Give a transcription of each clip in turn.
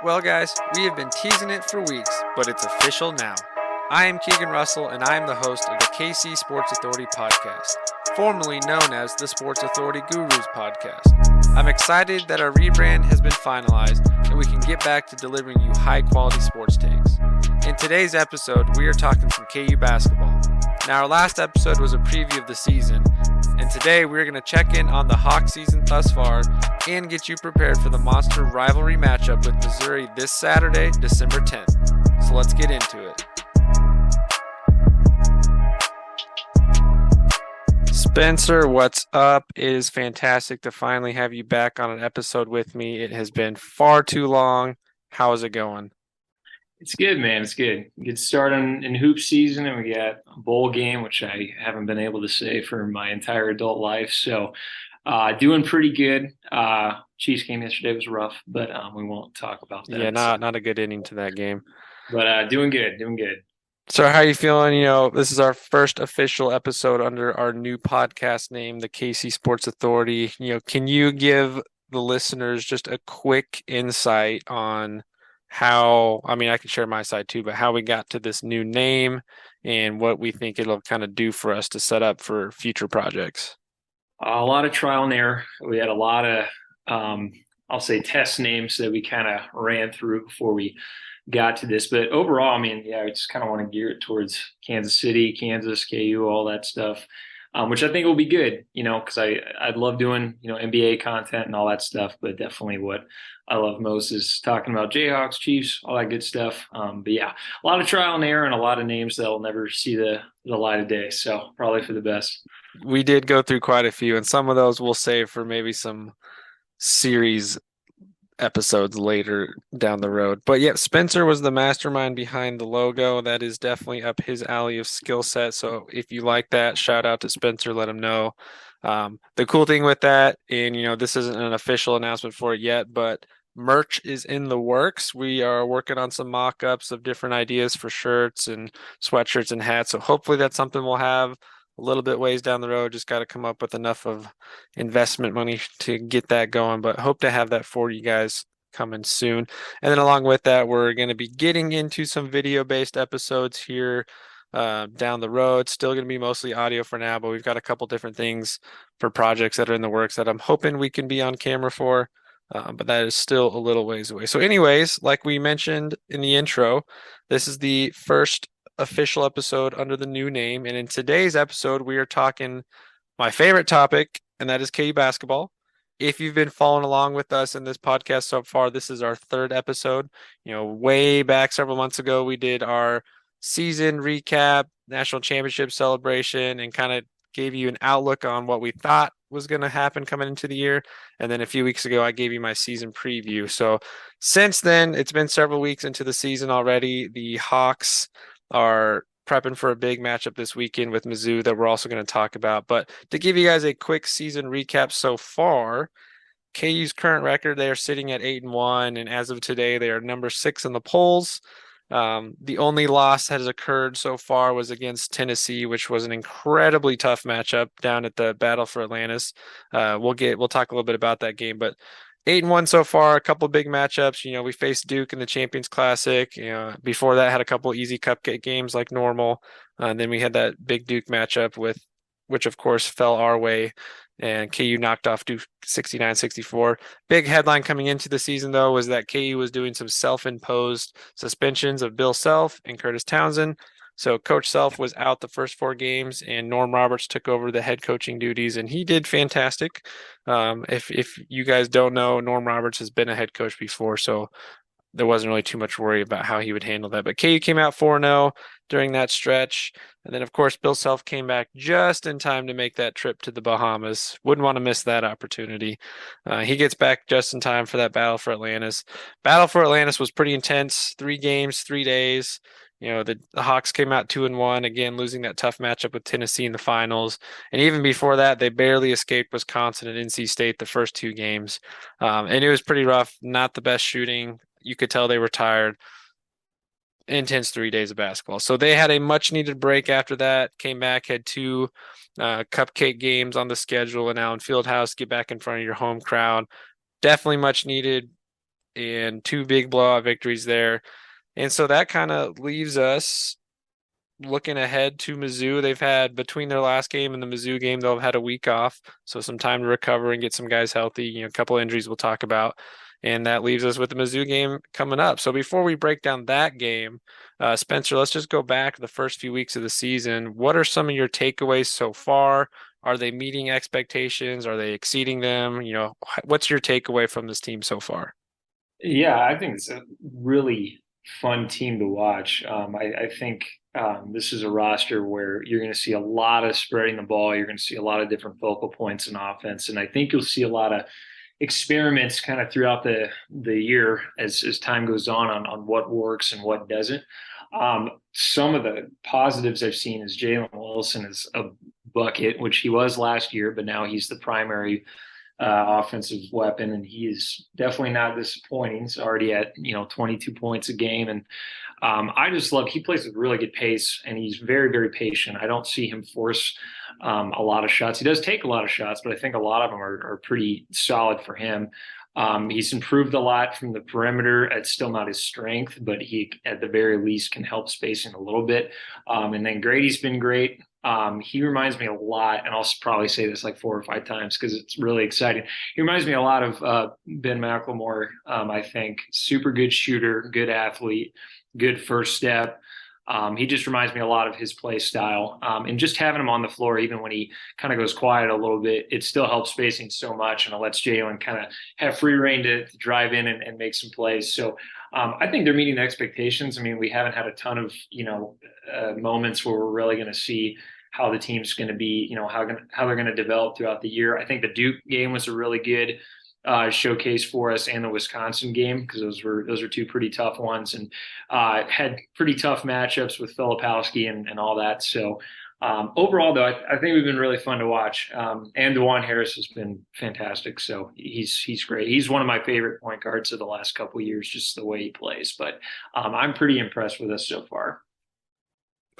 Well, guys, we have been teasing it for weeks, but it's official now. I am Keegan Russell, and I am the host of the KC Sports Authority podcast, formerly known as the Sports Authority Gurus podcast. I'm excited that our rebrand has been finalized and we can get back to delivering you high-quality sports takes. In today's episode, we are talking some KU basketball. Now, our last episode was a preview of the season, and today we're going to check in on the Hawk season thus far and get you prepared for the monster rivalry matchup with Missouri this Saturday, December 10th. So let's get into it. Spencer, what's up? It is fantastic to finally have you back on an episode with me. It has been far too long. How is it going? It's good, man. It's good. Get started in hoop season, and we got a bowl game, which I haven't been able to say for my entire adult life. So, doing pretty good. Chiefs game yesterday was rough, but we won't talk about that. Yeah, not a good ending to that game. But doing good. So how are you feeling? You know, this is our first official episode under our new podcast name, the KC Sports Authority. You know, can you give the listeners just a quick insight on how, I mean, I can share my side too, but how we got to this new name and what we think it'll kind of do for us to set up for future projects? A lot of trial and error. We had a lot of, I'll say, test names that we kind of ran through before we got to this. But overall, I mean, yeah, I just kind of want to gear it towards Kansas City, Kansas, KU, all that stuff, which I think will be good, you know, because I'd love doing, you know, NBA content and all that stuff. But definitely what I love most is talking about Jayhawks, Chiefs, all that good stuff. But yeah, a lot of trial and error and a lot of names that will never see the light of day. So probably for the best. We did go through quite a few, and some of those we'll save for maybe some series episodes later down the road. But yeah, Spencer was the mastermind behind the logo. That is definitely up his alley of skill set. So if you like that, shout out to Spencer, let him know. The cool thing with that, and you know, this isn't an official announcement for it yet, but merch is in the works. We are working on some mock-ups of different ideas for shirts and sweatshirts and hats. So hopefully that's something we'll have a little bit ways down the road. Just got to come up with enough of investment money to get that going, but hope to have that for you guys coming soon. And then along with that, we're going to be getting into some video-based episodes here down the road. Still going to be mostly audio for now, but we've got a couple different things for projects that are in the works that I'm hoping we can be on camera for. But that is still a little ways away. So anyways, like we mentioned in the intro, this is the first official episode under the new name. And in today's episode, we are talking my favorite topic, and that is KU basketball. If you've been following along with us in this podcast so far, this is our third episode. You know, way back several months ago, we did our season recap, national championship celebration, and kind of gave you an outlook on what we thought was going to happen coming into the year. And then a few weeks ago, I gave you my season preview. So since then, it's been several weeks into the season already. The Hawks are prepping for a big matchup this weekend with Mizzou that we're also going to talk about. But to give you guys a quick season recap so far, KU's current record, they are sitting at 8-1. And as of today, they are number 6 in the polls. The only loss that has occurred so far was against Tennessee, which was an incredibly tough matchup down at the Battle for Atlantis. We'll talk a little bit about that game, but 8-1 so far, a couple of big matchups. You know, we faced Duke in the Champions Classic. You know, before that had a couple easy cupcake games like normal. And then we had that big Duke matchup which of course fell our way, and KU knocked off Duke 69-64. Big headline coming into the season, though, was that KU was doing some self-imposed suspensions of Bill Self and Curtis Townsend. So Coach Self was out the first 4 games, and Norm Roberts took over the head coaching duties, and he did fantastic. If you guys don't know, Norm Roberts has been a head coach before, so there wasn't really too much worry about how he would handle that. But KU came out 4-0 during that stretch. And then, of course, Bill Self came back just in time to make that trip to the Bahamas. Wouldn't want to miss that opportunity. He gets back just in time for that Battle for Atlantis. Battle for Atlantis was pretty intense. 3 games, 3 days. You know, the Hawks came out 2-1, again, losing that tough matchup with Tennessee in the finals. And even before that, they barely escaped Wisconsin and NC State the first 2 games. And it was pretty rough. Not the best shooting. You could tell they were tired. Intense 3 days of basketball. So they had a much needed break after that, came back, had 2 cupcake games on the schedule, and now in Fieldhouse, get back in front of your home crowd. Definitely much needed. and 2 big blowout victories there. And so that kind of leaves us looking ahead to Mizzou. They've had between their last game and the Mizzou game, they'll have had a week off. So some time to recover and get some guys healthy. A couple injuries we'll talk about. And that leaves us with the Mizzou game coming up. So before we break down that game, Spencer, let's just go back to the first few weeks of the season. What are some of your takeaways so far? Are they meeting expectations? Are they exceeding them? What's your takeaway from this team so far? Yeah, I think it's a really fun team to watch. I think this is a roster where you're going to see a lot of spreading the ball. You're going to see a lot of different focal points in offense, and I think you'll see a lot of experiments kind of throughout the year as time goes on what works and what doesn't. Some of the positives I've seen is Jalen Wilson is a bucket, which he was last year, but now he's the primary offensive weapon, and he is definitely not disappointing. He's already at 22 points a game, and I just love he plays with really good pace, and he's very very patient. I don't see him force a lot of shots. He does take a lot of shots, but I think a lot of them are pretty solid for him. He's improved a lot from the perimeter. It's still not his strength, but he at the very least can help spacing a little bit. And then Grady's been great. He reminds me a lot, and I'll probably say this like 4 or 5 times because it's really exciting. He reminds me a lot of Ben McLemore. I think super good shooter, good athlete, good first step. He just reminds me a lot of his play style. And just having him on the floor, even when he kind of goes quiet a little bit, it still helps spacing so much, and it lets Jalen kind of have free reign to drive in and make some plays. So I think they're meeting the expectations. I mean, we haven't had a ton of moments where we're really going to see how the team's going to be, how they're going to develop throughout the year. I think the Duke game was a really good showcase for us, and the Wisconsin game, because those are two pretty tough ones, and had pretty tough matchups with Filipowski and all that. So overall, though, I think we've been really fun to watch. And DeJuan Harris has been fantastic. So he's great. He's one of my favorite point guards of the last couple of years, just the way he plays. But I'm pretty impressed with us so far.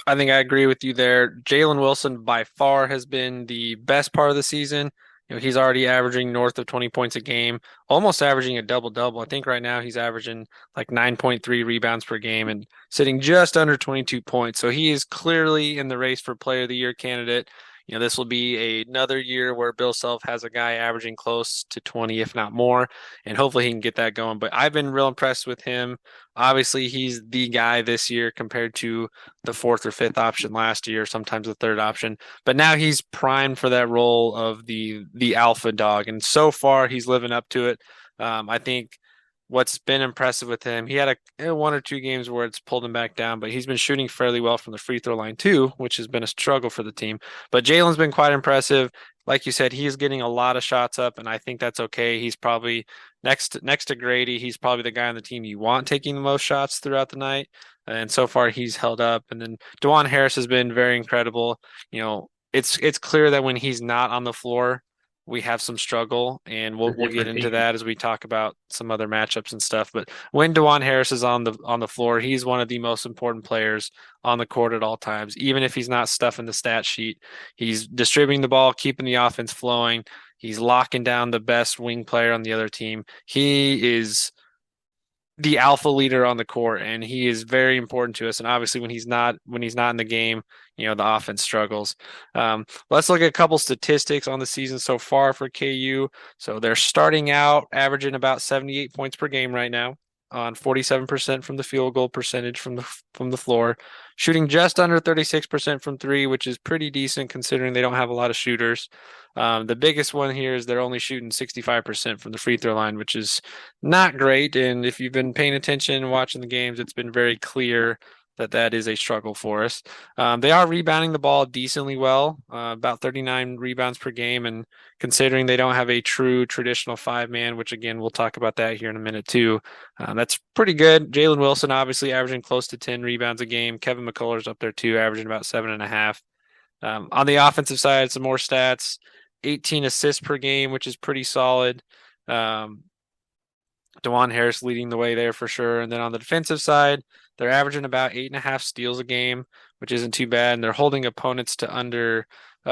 I think I agree with you there. Jalen Wilson by far has been the best part of the season. He's already averaging north of 20 points a game, almost averaging a double-double. I think right now he's averaging like 9.3 rebounds per game and sitting just under 22 points. So he is clearly in the race for Player of the Year candidate. This will be another year where Bill Self has a guy averaging close to 20, if not more, and hopefully he can get that going. But I've been real impressed with him. Obviously, he's the guy this year compared to the fourth or fifth option last year, sometimes the third option. But now he's primed for that role of the alpha dog, and so far he's living up to it. I think what's been impressive with him, he had a 1 or 2 games where it's pulled him back down, but he's been shooting fairly well from the free throw line too, which has been a struggle for the team. But Jalen's been quite impressive. Like you said, he is getting a lot of shots up, and I think that's okay. He's probably next to Grady. He's probably the guy on the team you want taking the most shots throughout the night. And so far he's held up. And then DeJuan Harris has been very incredible. It's clear that when he's not on the floor, we have some struggle, and we'll get into that as we talk about some other matchups and stuff. But when DeJuan Harris is on the floor, he's one of the most important players on the court at all times. Even if he's not stuffing the stat sheet, he's distributing the ball, keeping the offense flowing. He's locking down the best wing player on the other team. He is the alpha leader on the court, and he is very important to us. And obviously when he's not in the game, the offense struggles. Let's look at a couple statistics on the season so far for KU. So they're starting out averaging about 78 points per game right now, on 47% from the field goal percentage from the floor, shooting just under 36% from three, which is pretty decent considering they don't have a lot of shooters. The biggest one here is they're only shooting 65% from the free throw line, which is not great. And if you've been paying attention and watching the games, it's been very clear that is a struggle for us. They are rebounding the ball decently well, about 39 rebounds per game. And considering they don't have a true traditional 5-man, which again, we'll talk about that here in a minute too, that's pretty good. Jalen Wilson obviously averaging close to 10 rebounds a game. Kevin McCullough's up there too, averaging about 7.5. On the offensive side, some more stats, 18 assists per game, which is pretty solid. DeJuan Harris leading the way there for sure. And then on the defensive side, they're averaging about 8.5 steals a game, which isn't too bad. And they're holding opponents to under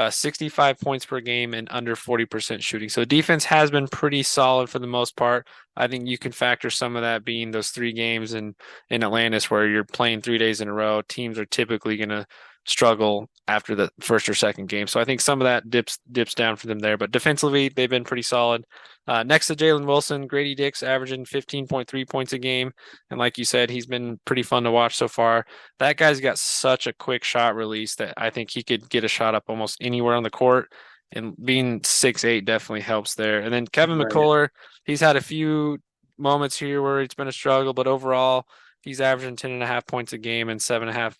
65 points per game and under 40% shooting. So defense has been pretty solid for the most part. I think you can factor some of that being those 3 games in Atlantis where you're playing 3 days in a row. Teams are typically going to struggle after the first or second game. So I think some of that dips down for them there. But defensively, they've been pretty solid. Next to Jalen Wilson, Grady Dick's averaging 15.3 points a game. And like you said, he's been pretty fun to watch so far. That guy's got such a quick shot release that I think he could get a shot up almost anywhere on the court. And being 6'8" definitely helps there. And then Kevin Right. McCullough, he's had a few moments here where it's been a struggle, but overall, he's averaging 10.5 points a game and 7.5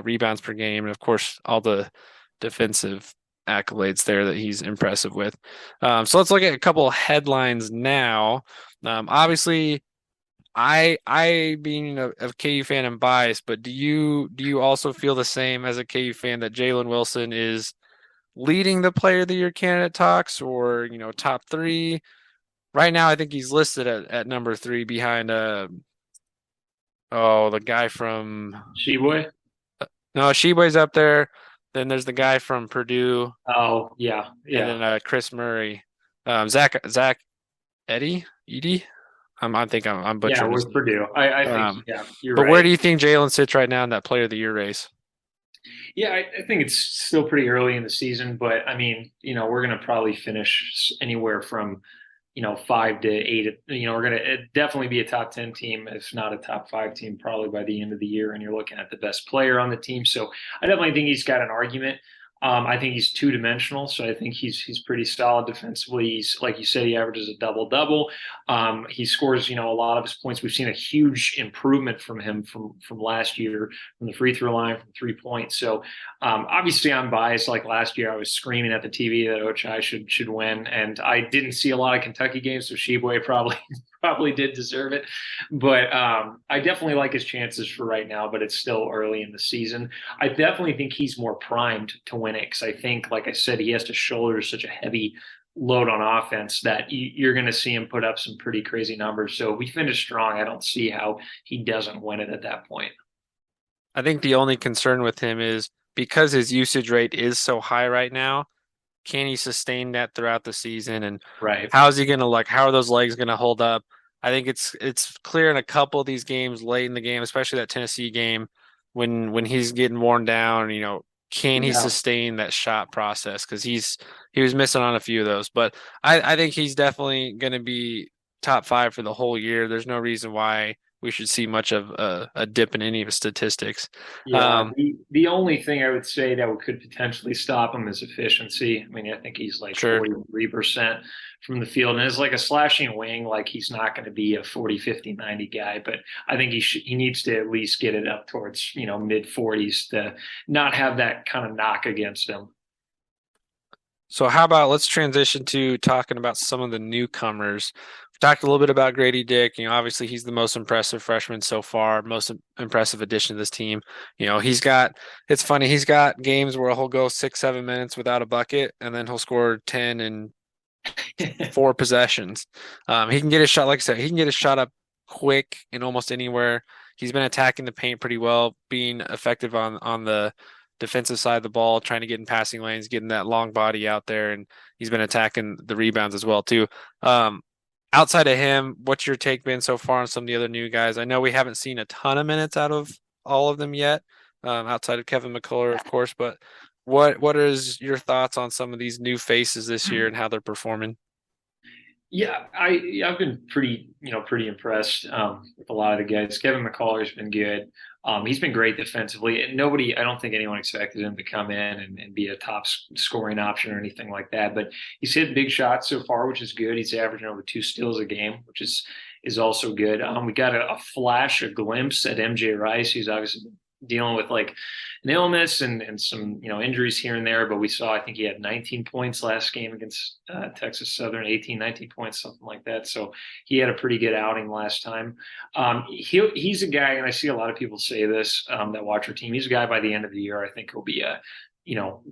rebounds per game. And of course, all the defensive accolades there that he's impressive with. So let's look at a couple of headlines now. Obviously, I being a KU fan, am biased, but do you also feel the same as a KU fan that Jalen Wilson is leading the Player of the Year candidate talks, or top 3? Right now, I think he's listed at number 3 behind the guy from Sheboy? no, Sheboy's up there. Then there's the guy from Purdue, Oh, yeah, and yeah. then Chris Murray, Zach Edey. I think I'm Yeah, butchering his with name. Purdue. I think, Um, yeah, you're but where right. do you think Jalen sits right now in that Player of the Year race? Yeah, I think it's still pretty early in the season, but I mean, we're going to probably finish anywhere from, 5 to 8. We're going to definitely be a top 10 team, if not a top 5 team, probably by the end of the year. And you're looking at the best player on the team. So I definitely think he's got an argument. I think he's two-dimensional, so I think he's pretty solid defensively. He's, like you said, he averages a double-double. He scores, a lot of his points. We've seen a huge improvement from him from last year, from the free throw line, from 3 points. So obviously, I'm biased. Like last year, I was screaming at the TV that Ochai should win, and I didn't see a lot of Kentucky games, so Sheboy probably probably did deserve it. But I definitely like his chances for right now, but it's still early in the season. I definitely think he's more primed to win it because I think, like I said, he has to shoulder such a heavy load on offense that you're going to see him put up some pretty crazy numbers. So if we finish strong, I don't see how he doesn't win it at that point. I think the only concern with him is because his usage rate is so high right now, can he sustain that throughout the season? And Right. how's he gonna how are those legs gonna hold up? I think it's clear in a couple of these games late in the game, especially that Tennessee game, when he's getting worn down, can he Yeah. sustain that shot process? Because he was missing on a few of those. But I think he's definitely gonna be top 5 for the whole year. There's no reason why we should see much of a dip in any of his statistics. Yeah, Um, the only thing I would say that could potentially stop him is efficiency. I mean, I think he's like sure. 43% from the field, and as like a slashing wing, like he's not going to be a 40, 50, 90 guy, but I think he needs to at least get it up towards, mid 40s to not have that kind of knock against him. So how about let's transition to talking about some of the newcomers. We talked a little bit about Grady Dick. Obviously he's the most impressive freshman so far, most impressive addition to this team. It's funny, he's got games where he'll go 6, 7 minutes without a bucket, and then he'll score 10 in 4 possessions. He can get his shot, like I said, he can get his shot up quick in almost anywhere. He's been attacking the paint pretty well, being effective on the defensive side of the ball, trying to get in passing lanes, getting that long body out there, and he's been attacking the rebounds as well too. Outside of him, what's your take been so far on some of the other new guys? I know we haven't seen a ton of minutes out of all of them yet, outside of Kevin McCullough, of course, but what is your thoughts on some of these new faces this year and how they're performing? Yeah, I've been pretty impressed with a lot of the guys. Kevin McCullough's been good. He's been great defensively. And I don't think anyone expected him to come in and be a top scoring option or anything like that. But he's hit big shots so far, which is good. He's averaging over 2 steals a game, which is also good. We got a glimpse at MJ Rice, who's obviously dealing with like an illness and some injuries here and there, but we saw, I think he had 19 points last game against Texas Southern, 18, 19 points, something like that. So he had a pretty good outing last time. He's a guy, and I see a lot of people say this that watch our team. He's a guy by the end of the year, I think he'll be a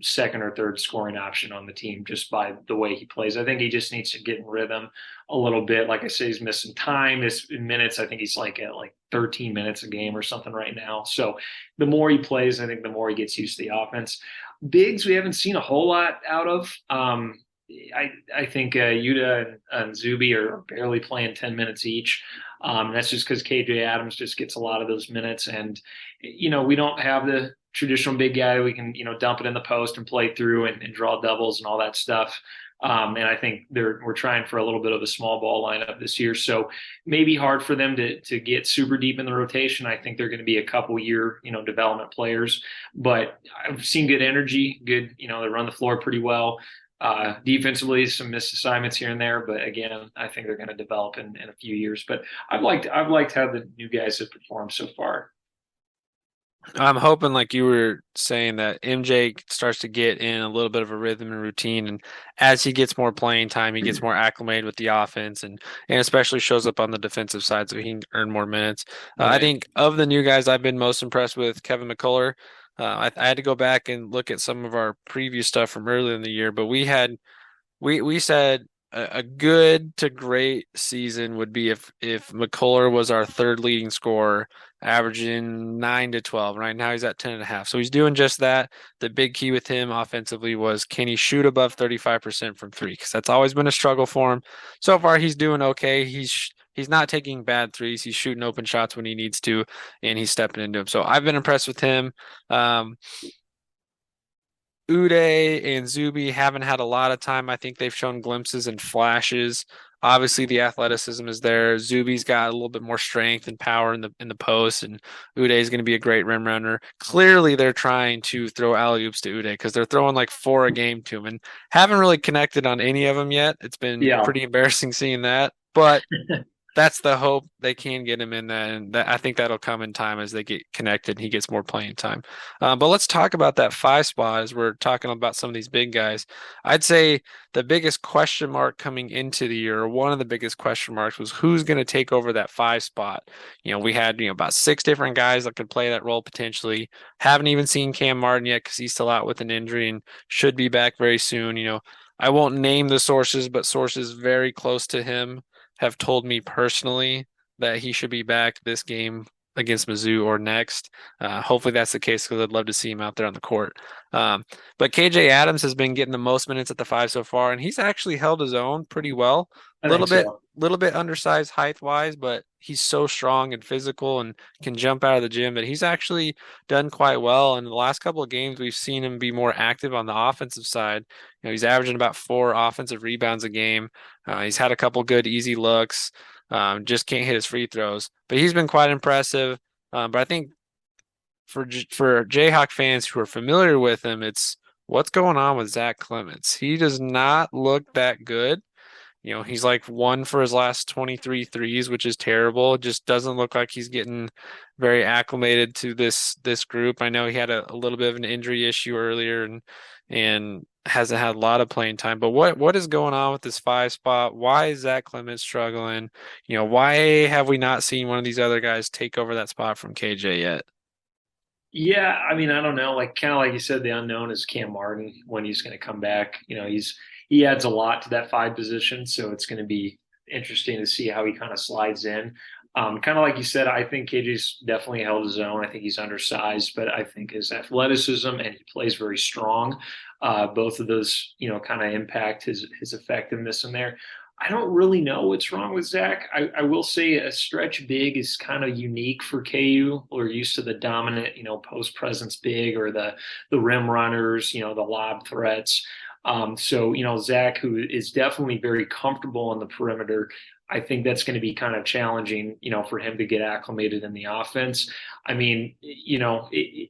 second or third scoring option on the team just by the way he plays. I think he just needs to get in rhythm a little bit. Like I say, he's missing time. This minutes, I think he's like at like 13 minutes a game or something right now. So the more he plays, I think the more he gets used to the offense. Bigs, we haven't seen a whole lot out of. I think Yuta and Zuby are barely playing 10 minutes each. That's just because KJ Adams just gets a lot of those minutes. And, we don't have the traditional big guy. We can, dump it in the post and play through and draw doubles and all that stuff. And I think we're trying for a little bit of a small ball lineup this year. So maybe hard for them to get super deep in the rotation. I think they're going to be a couple year, development players, but I've seen good energy, good, they run the floor pretty well. Defensively, some missed assignments here and there, but again, I think they're going to develop in a few years. But I've liked how the new guys have performed so far. I'm hoping, like you were saying, that MJ starts to get in a little bit of a rhythm and routine, and as he gets more playing time, he gets more acclimated with the offense, and especially shows up on the defensive side, so he can earn more minutes. I Right. think of the new guys, I've been most impressed with Kevin McCullough. I had to go back and look at some of our preview stuff from earlier in the year, but we said a good to great season would be if McCuller was our third leading scorer, averaging 9 to 12. Right now he's at 10.5. So he's doing just that. The big key with him offensively was, can he shoot above 35% from three? Because that's always been a struggle for him. So far he's doing okay. He's not taking bad threes. He's shooting open shots when he needs to, and he's stepping into them. So I've been impressed with him. Uday and Zuby haven't had a lot of time. I think they've shown glimpses and flashes. Obviously, the athleticism is there. Zuby's got a little bit more strength and power in the post, and Uday is going to be a great rim runner. Clearly, they're trying to throw alley oops to Uday because they're throwing like four a game to him and haven't really connected on any of them yet. It's been Yeah. pretty embarrassing seeing that, but that's the hope they can get him in that, and I think that'll come in time as they get connected and he gets more playing time. But let's talk about that five spot as we're talking about some of these big guys. I'd say the biggest question mark coming into the year, or one of the biggest question marks, was who's going to take over that five spot. We had about six different guys that could play that role potentially. Haven't even seen Cam Martin yet because he's still out with an injury and should be back very soon. I won't name the sources, but sources very close to him have told me personally that he should be back this game against Mizzou or next. Hopefully that's the case because I'd love to see him out there on the court. Um, but KJ Adams has been getting the most minutes at the five so far, and he's actually held his own pretty well. I think so. Little bit undersized height wise, but he's so strong and physical and can jump out of the gym that he's actually done quite well. And in the last couple of games, we've seen him be more active on the offensive side. He's averaging about 4 offensive rebounds a game. He's had a couple good easy looks. Just can't hit his free throws, but he's been quite impressive. But I think for Jayhawk fans who are familiar with him, it's what's going on with Zach Clements. He does not look that good. He's like one for his last 23 threes, which is terrible. It just doesn't look like he's getting very acclimated to this group. I know he had a little bit of an injury issue earlier and hasn't had a lot of playing time. But what is going on with this five spot? Why is Zach Clemens struggling? Why have we not seen one of these other guys take over that spot from KJ yet? Yeah, I mean, I don't know. Like kind of like you said, the unknown is Cam Martin when he's going to come back. He adds a lot to that five position, so it's going to be interesting to see how he kind of slides in. Kind of like you said, I think KJ's definitely held his own. I think he's undersized, but I think his athleticism and he plays very strong. Both of those, kind of impact his effectiveness in there. I don't really know what's wrong with Zach. I will say a stretch big is kind of unique for KU. We're used to the dominant, post presence big or the rim runners, the lob threats. So, Zach, who is definitely very comfortable on the perimeter, I think that's going to be kind of challenging, for him to get acclimated in the offense. I mean,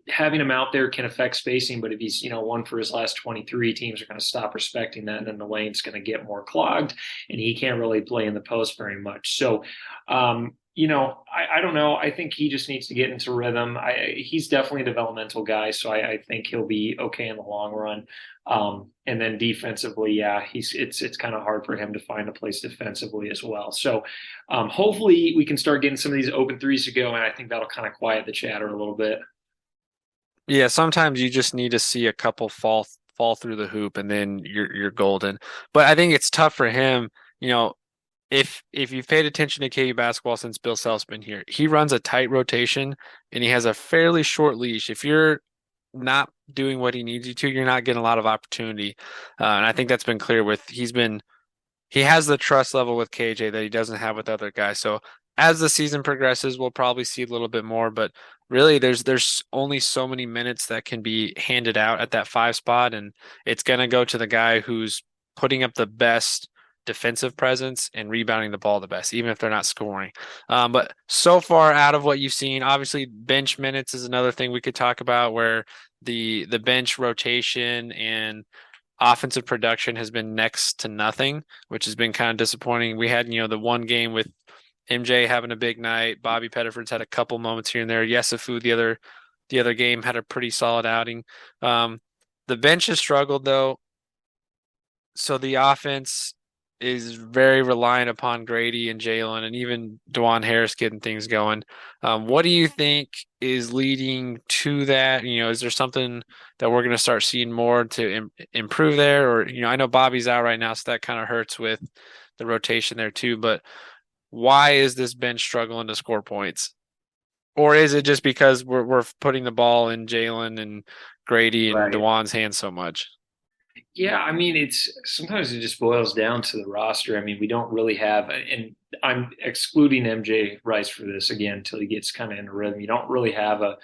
having him out there can affect spacing, but if he's, one for his last 23, teams are going to stop respecting that. And then the lane's going to get more clogged and he can't really play in the post very much. So, I don't know. I think he just needs to get into rhythm. He's definitely a developmental guy, so I think he'll be okay in the long run. And then defensively, yeah, it's kind of hard for him to find a place defensively as well. So hopefully we can start getting some of these open threes to go, and I think that'll kind of quiet the chatter a little bit. Yeah, sometimes you just need to see a couple fall through the hoop and then you're golden. But I think it's tough for him, if you've paid attention to KU basketball since Bill Self's been here, he runs a tight rotation and he has a fairly short leash. If you're not doing what he needs you to, you're not getting a lot of opportunity. And I think that's been clear with he has the trust level with KJ that he doesn't have with other guys. So as the season progresses, we'll probably see a little bit more, but really there's only so many minutes that can be handed out at that five spot, and it's gonna go to the guy who's putting up the best defensive presence and rebounding the ball the best, even if they're not scoring. But so far out of what you've seen, obviously bench minutes is another thing we could talk about where the bench rotation and offensive production has been next to nothing, which has been kind of disappointing. We had, the one game with MJ having a big night. Bobby Pettiford's had a couple moments here and there. Yesufu, the other game, had a pretty solid outing. The bench has struggled though, so the offense is very reliant upon Grady and Jalen and even DeJuan Harris getting things going. What do you think is leading to that? Is there something that we're going to start seeing more to improve there? Or, I know Bobby's out right now, so that kind of hurts with the rotation there too. But why is this bench struggling to score points? Or is it just because we're putting the ball in Jalen and Grady and Right. DeJuan's hands so much? Yeah, I mean, it's sometimes it just boils down to the roster. I mean, we don't really have, and I'm excluding MJ Rice for this again until he gets kind of in a rhythm. You don't really have a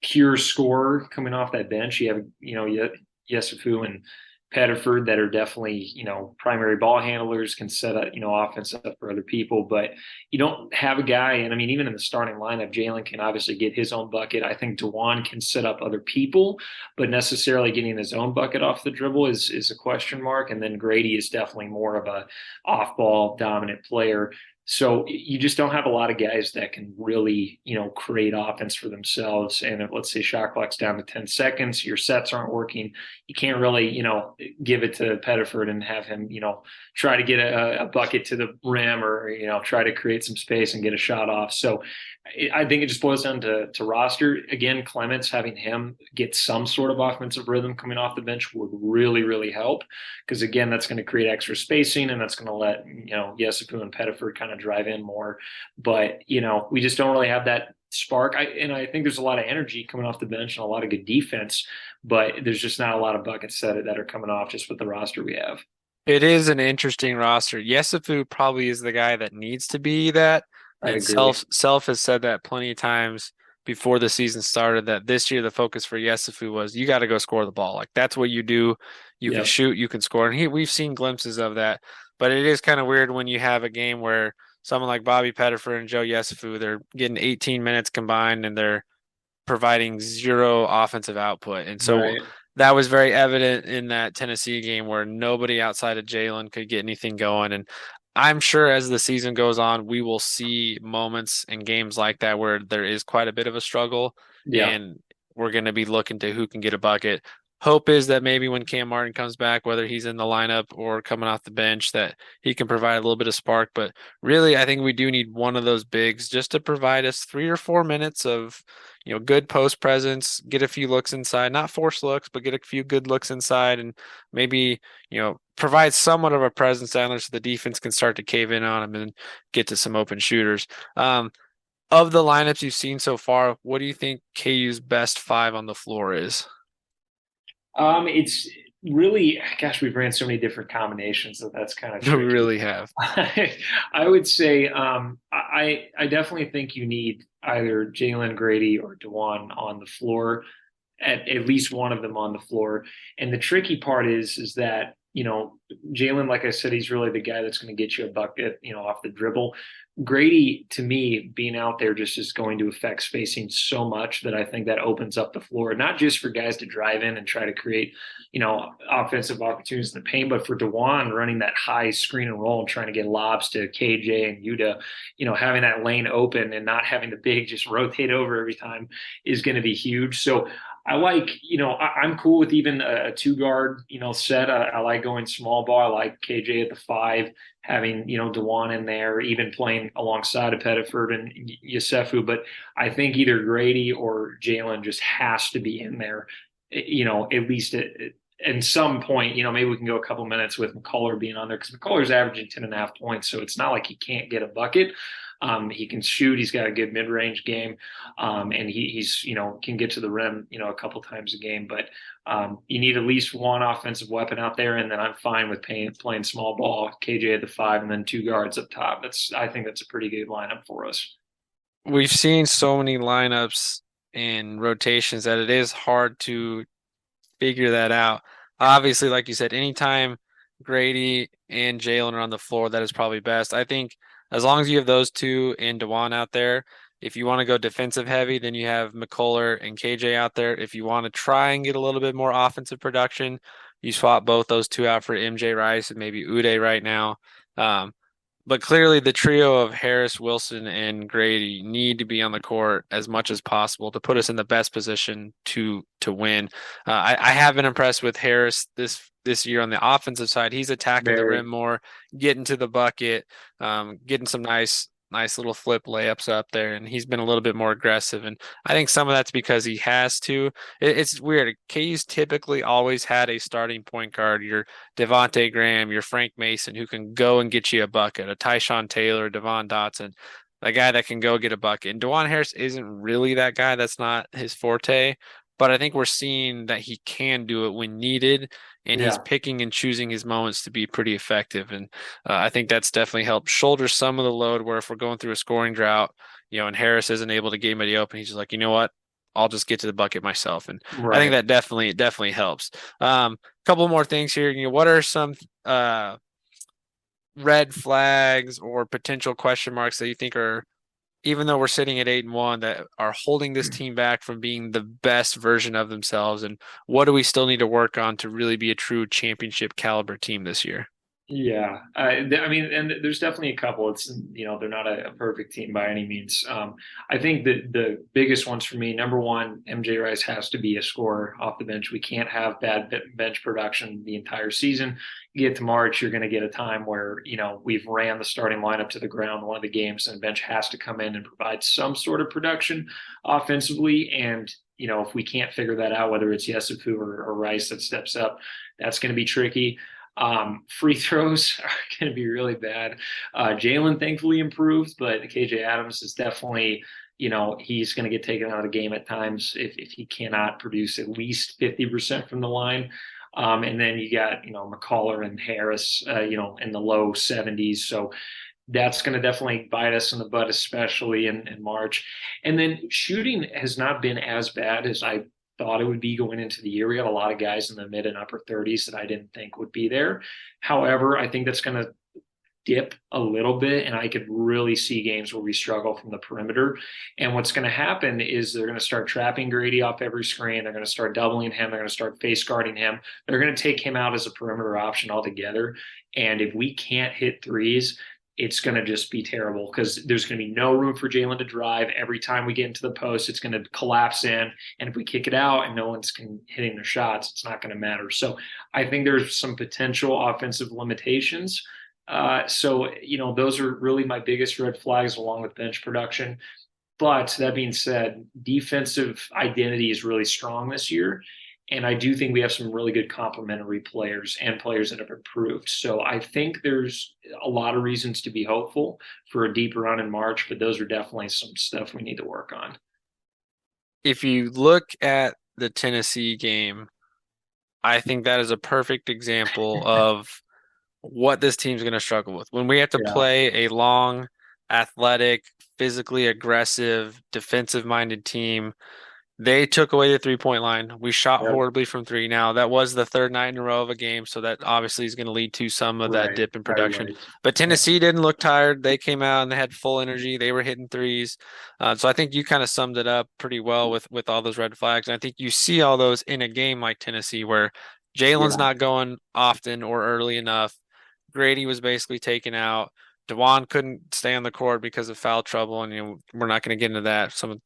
pure scorer coming off that bench. You have, Yesufu and Pettiford that are definitely, primary ball handlers, can set up, offense up for other people. But you don't have a guy, and I mean, even in the starting lineup, Jalen can obviously get his own bucket. I think DeJuan can set up other people, but necessarily getting his own bucket off the dribble is a question mark. And then Grady is definitely more of a off ball dominant player. So you just don't have a lot of guys that can really, create offense for themselves. And if, let's say, shot clock's down to 10 seconds, your sets aren't working, you can't really, give it to Pettiford and have him, try to get a bucket to the rim or, try to create some space and get a shot off. So I think it just boils down to roster. Again, Clements, having him get some sort of offensive rhythm coming off the bench would really, really help. Because again, that's going to create extra spacing and that's going to let, Yesufu and Pettiford kind of drive in more. But, we just don't really have that spark. I think there's a lot of energy coming off the bench and a lot of good defense, but there's just not a lot of buckets that are coming off just with the roster we have. It is an interesting roster. Yesufu probably is the guy that needs to be that. I'd And agree. Self has said that plenty of times before the season started that this year the focus for Yesufu was you got to go score the ball. Like that's what you do. You can Yep. shoot, you can score. And we've seen glimpses of that. But it is kind of weird when you have a game where someone like Bobby Pettiford and Joe Yesufu, they're getting 18 minutes combined and they're providing zero offensive output. And so Right. that was very evident in that Tennessee game where nobody outside of Jalen could get anything going. And I'm sure as the season goes on, we will see moments in games like that where there is quite a bit of a struggle Yeah. and we're going to be looking to who can get a bucket. Hope is that maybe when Cam Martin comes back, whether he's in the lineup or coming off the bench, that he can provide a little bit of spark. But really, I think we do need one of those bigs just to provide us 3 or 4 minutes of good post presence, get a few looks inside, not forced looks, but get a few good looks inside and maybe, provide somewhat of a presence down there so the defense can start to cave in on them and get to some open shooters. Of the lineups you've seen so far, what do you think KU's best five on the floor is? It's really, gosh, we've ran so many different combinations that that's kind of We tricky. really have. I would say I definitely think you need either Jalen Grady or Dewan on the floor, at least one of them on the floor. And the tricky part is that Jalen, like I said, he's really the guy that's going to get you a bucket, off the dribble. Grady, to me, being out there just is going to affect spacing so much that I think that opens up the floor, not just for guys to drive in and try to create, offensive opportunities in the paint, but for Dewan running that high screen and roll and trying to get lobs to KJ and Yuta, having that lane open and not having the big just rotate over every time is going to be huge. So I like, I'm cool with even a two guard, set. I like going small ball. I like KJ at the five, having, Dewan in there, even playing alongside of Pettiford and Yusefu. But I think either Grady or Jalen just has to be in there, at least at some point, maybe we can go a couple minutes with McCullough being on there because McCullough's averaging 10.5 points. So it's not like he can't get a bucket. He can shoot. He's got a good mid-range game, and he's can get to the rim a couple times a game. But you need at least one offensive weapon out there, and then I'm fine with playing small ball, KJ at the 5, and then 2 guards up top. I think that's a pretty good lineup for us. We've seen so many lineups and rotations that it is hard to figure that out. Obviously, like you said, anytime Grady and Jalen are on the floor, that is probably best. I think as long as you have those two and Dewan out there, if you want to go defensive heavy, then you have McCullough and KJ out there. If you want to try and get a little bit more offensive production, you swap both those two out for MJ Rice and maybe Uday right now. Um, but clearly, the trio of Harris, Wilson, and Grady need to be on the court as much as possible to put us in the best position to win. I have been impressed with Harris this year on the offensive side. He's attacking the Very. rim more, getting to the bucket, getting some nice little flip layups up there, and he's been a little bit more aggressive. And I think some of that's because he has to. It's weird. KU's typically always had a starting point guard. Your Devonte Graham, your Frank Mason, who can go and get you a bucket, a Tyshawn Taylor, Devon Dotson, a guy that can go get a bucket. And DeJuan Harris isn't really that guy. That's not his forte. But I think we're seeing that he can do it when needed, and he's Yeah. picking and choosing his moments to be pretty effective. And I think that's definitely helped shoulder some of the load where if we're going through a scoring drought, and Harris isn't able to get him at the open, he's just like, you know what? I'll just get to the bucket myself. And I think Right. that definitely helps. Couple more things here. What are some red flags or potential question marks that you think are, even though we're sitting at 8-1, that are holding this team back from being the best version of themselves? And what do we still need to work on to really be a true championship caliber team this year? Yeah, I mean, and there's definitely a couple. It's they're not a perfect team by any means. I think that the biggest ones for me, number one, MJ Rice has to be a scorer off the bench. We can't have bad bench production the entire season. You get to March, you're going to get a time where we've ran the starting lineup to the ground one of the games, and the bench has to come in and provide some sort of production offensively. And if we can't figure that out, whether it's Yesufu or Rice that steps up, that's going to be tricky. Free throws are going to be really bad. Jalen thankfully improved, but KJ Adams is definitely, he's going to get taken out of the game at times if he cannot produce at least 50% from the line. And then you got, McCullough and Harris, in the low 70s. So that's going to definitely bite us in the butt, especially in March. And then shooting has not been as bad as I thought it would be going into the year. We got a lot of guys in the mid and upper 30s that I didn't think would be there. However, I think that's going to dip a little bit, and I could really see games where we struggle from the perimeter. And what's going to happen is they're going to start trapping Grady off every screen. They're going to start doubling him. They're going to start face guarding him. They're going to take him out as a perimeter option altogether. And if we can't hit threes, it's going to just be terrible because there's going to be no room for Jalen to drive. Every time we get into the post, it's going to collapse in. And if we kick it out and no one's hitting their shots, it's not going to matter. So I think there's some potential offensive limitations. So those are really my biggest red flags along with bench production. But that being said, defensive identity is really strong this year. And I do think we have some really good complementary players and players that have improved. So I think there's a lot of reasons to be hopeful for a deep run in March, but those are definitely some stuff we need to work on. If you look at the Tennessee game, I think that is a perfect example of what this team's going to struggle with. When we have to Yeah. play a long, athletic, physically aggressive, defensive-minded team, they took away the three-point line. We shot Yep. horribly from three. Now, that was the third night in a row of a game, so that obviously is going to lead to some of that Right. dip in production. Right. But Yeah. Tennessee didn't look tired. They came out and they had full energy. They were hitting threes. So I think you kind of summed it up pretty well with all those red flags. And I think you see all those in a game like Tennessee where Jalen's Yeah. not going often or early enough. Grady was basically taken out. Dewan couldn't stay on the court because of foul trouble, and we're not going to get into that. Some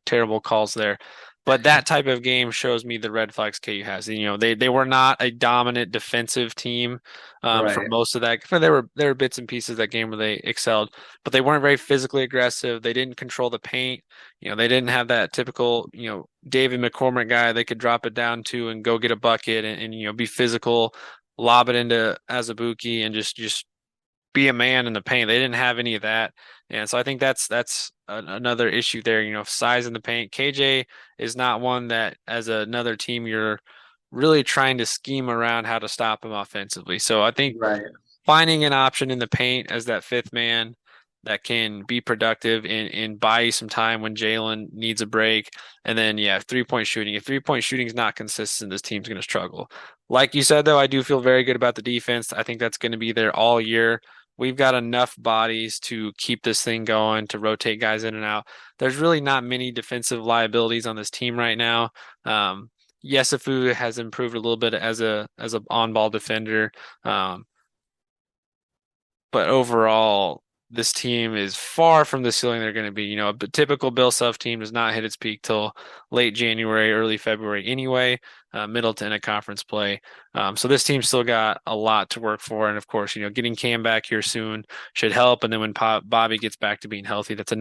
terrible calls there, but that type of game shows me the red flags KU has. They were not a dominant defensive team for Right. most of that. There were bits and pieces of that game where they excelled, but they weren't very physically aggressive. They didn't control the paint. They didn't have that typical David McCormick guy they could drop it down to and go get a bucket and be physical, lob it into Azubuike and just be a man in the paint. They didn't have any of that. And so I think that's another issue there, size in the paint. KJ is not one that as another team you're really trying to scheme around how to stop him offensively. So I think Right. finding an option in the paint as that fifth man that can be productive and buy you some time when Jalen needs a break. And then, yeah, 3-point shooting. If 3-point shooting is not consistent, this team's going to struggle. Like you said, though, I do feel very good about the defense. I think that's going to be there all year. We've got enough bodies to keep this thing going, to rotate guys in and out. There's really not many defensive liabilities on this team right now. Yesufu has improved a little bit as a on-ball defender. But overall, this team is far from the ceiling they're going to be. A typical Bill Self team does not hit its peak till late January, early February anyway, middle to end of conference play. So this team's still got a lot to work for. And of course, getting Cam back here soon should help. And then when Bobby gets back to being healthy, that's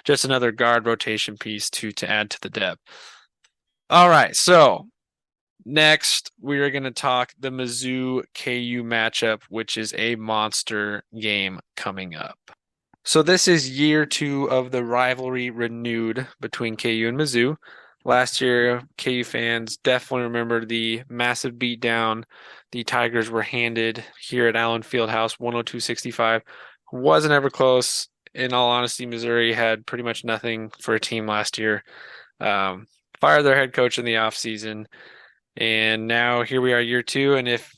just another guard rotation piece to add to the depth. All right. So next, we are going to talk the Mizzou KU matchup, which is a monster game coming up. So this is year 2 of the rivalry renewed between KU and Mizzou. Last year, KU fans definitely remember the massive beatdown the Tigers were handed here at Allen Fieldhouse, 102-65. Wasn't ever close. In all honesty, Missouri had pretty much nothing for a team last year. Fired their head coach in the offseason. And now here we are, year 2. And if,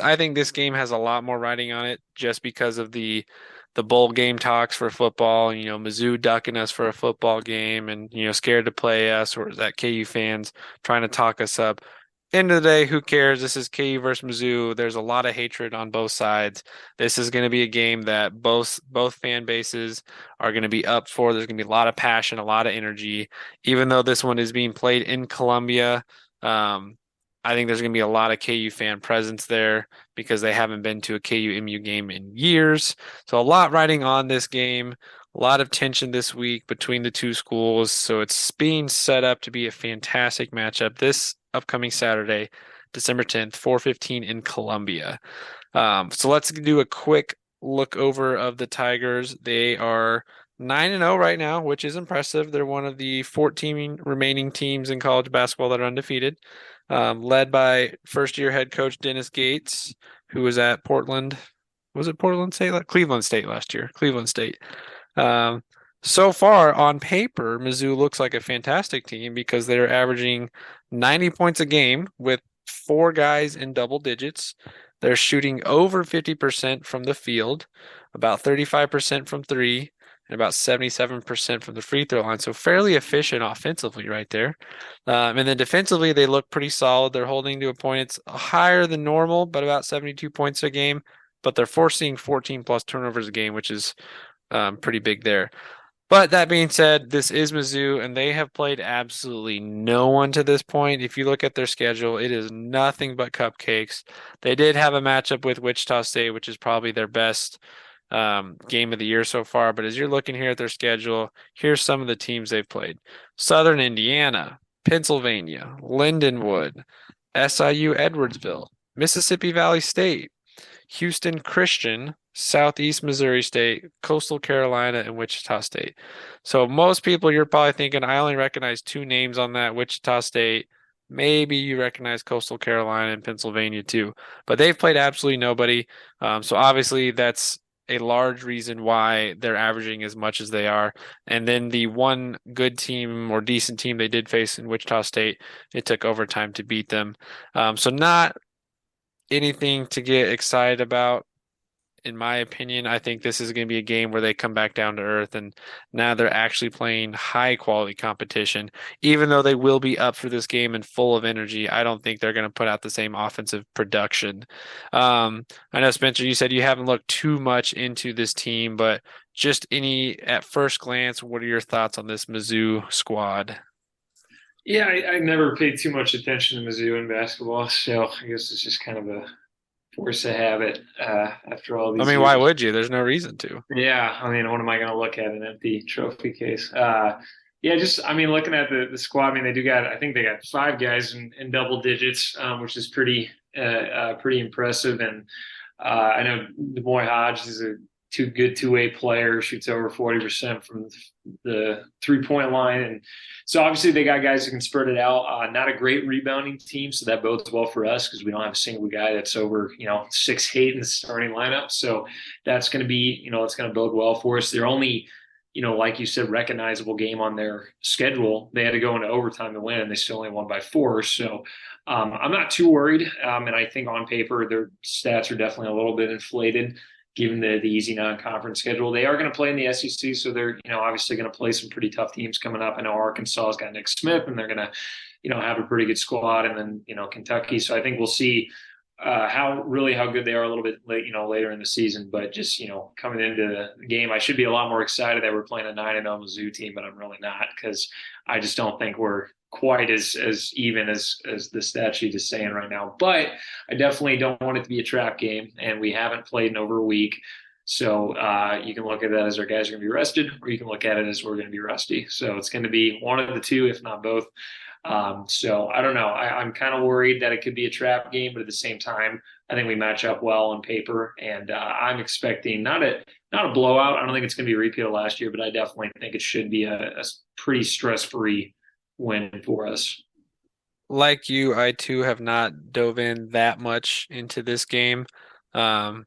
I think this game has a lot more riding on it just because of the bowl game talks for football, Mizzou ducking us for a football game and, scared to play us, or is that KU fans trying to talk us up? End of the day, who cares? This is KU versus Mizzou. There's a lot of hatred on both sides. This is going to be a game that both fan bases are going to be up for. There's going to be a lot of passion, a lot of energy. Even though this one is being played in Columbia, I think there's going to be a lot of KU fan presence there because they haven't been to a KU MU game in years. So a lot riding on this game, a lot of tension this week between the two schools. So it's being set up to be a fantastic matchup this upcoming Saturday, December 10th, 4:15 in Columbia. So let's do a quick look over of the Tigers. They are 9-0 right now, which is impressive. They're one of the 14 remaining teams in college basketball that are undefeated. Led by first-year head coach Dennis Gates, who was at Portland. Was it Portland State? Cleveland State last year. Cleveland State. So far, on paper, Mizzou looks like a fantastic team because they're averaging 90 points a game with 4 guys in double digits. They're shooting over 50% from the field, about 35% from 3, and about 77% from the free throw line. So fairly efficient offensively right there. And then defensively, they look pretty solid. They're holding to opponents higher than normal, but about 72 points a game. But they're forcing 14 plus turnovers a game, which is pretty big there. But that being said, this is Mizzou, and they have played absolutely no one to this point. If you look at their schedule, it is nothing but cupcakes. They did have a matchup with Wichita State, which is probably their best game of the year so far. But as you're looking here at their schedule, here's some of the teams they've played: Southern Indiana, Pennsylvania, Lindenwood, SIU Edwardsville, Mississippi Valley State, Houston Christian, Southeast Missouri State, Coastal Carolina, and Wichita State. So most people, you're probably thinking, I only recognize 2 names on that: Wichita State. Maybe you recognize Coastal Carolina and Pennsylvania too, but they've played absolutely nobody. So obviously that's a large reason why they're averaging as much as they are. And then the one good team or decent team they did face in Wichita State, it took overtime to beat them. So not anything to get excited about. In my opinion, I think this is going to be a game where they come back down to earth, and now they're actually playing high quality competition. Even though they will be up for this game and full of energy, I don't think they're going to put out the same offensive production. I know, Spencer, you said you haven't looked too much into this team, but just at first glance, what are your thoughts on this Mizzou squad? Yeah, I never paid too much attention to Mizzou in basketball, so I guess it's just kind of a force of habit after all I these mean, years. why would you? There's no reason to. Yeah, I mean, what am I going to look at? An empty trophy case? Yeah, just I mean, looking at the squad. I mean, I think they got 5 guys in double digits, which is pretty impressive. And I know the boy Hodge is a good two-way player, shoots over 40% from the 3-point line. And so obviously they got guys who can spurt it out. Not a great rebounding team, so that bodes well for us because we don't have a single guy that's over, 6'8" in the starting lineup. So that's going to be, it's going to bode well for us. They're only, like you said, recognizable game on their schedule. They had to go into overtime to win, and they still only won by 4. So I'm not too worried. And I think on paper, their stats are definitely a little bit inflated given the easy non-conference schedule. They are going to play in the SEC, so they're obviously going to play some pretty tough teams coming up. I know Arkansas has got Nick Smith, and they're going to have a pretty good squad, and then Kentucky. So I think we'll see how good they are a little bit later in the season. But just coming into the game, I should be a lot more excited that we're playing a 9-0 Mizzou team, but I'm really not because I just don't think we're quite as even as the stat sheet is saying right now. But I definitely don't want it to be a trap game, and we haven't played in over a week. So you can look at that as our guys are going to be rested, or you can look at it as we're going to be rusty. So it's going to be one of the two, if not both. So I don't know. I'm kind of worried that it could be a trap game, but at the same time, I think we match up well on paper, and I'm expecting not a blowout. I don't think it's going to be a repeat of last year, but I definitely think it should be a pretty stress-free win for us. Like you, I too have not dove in that much into this game. Um,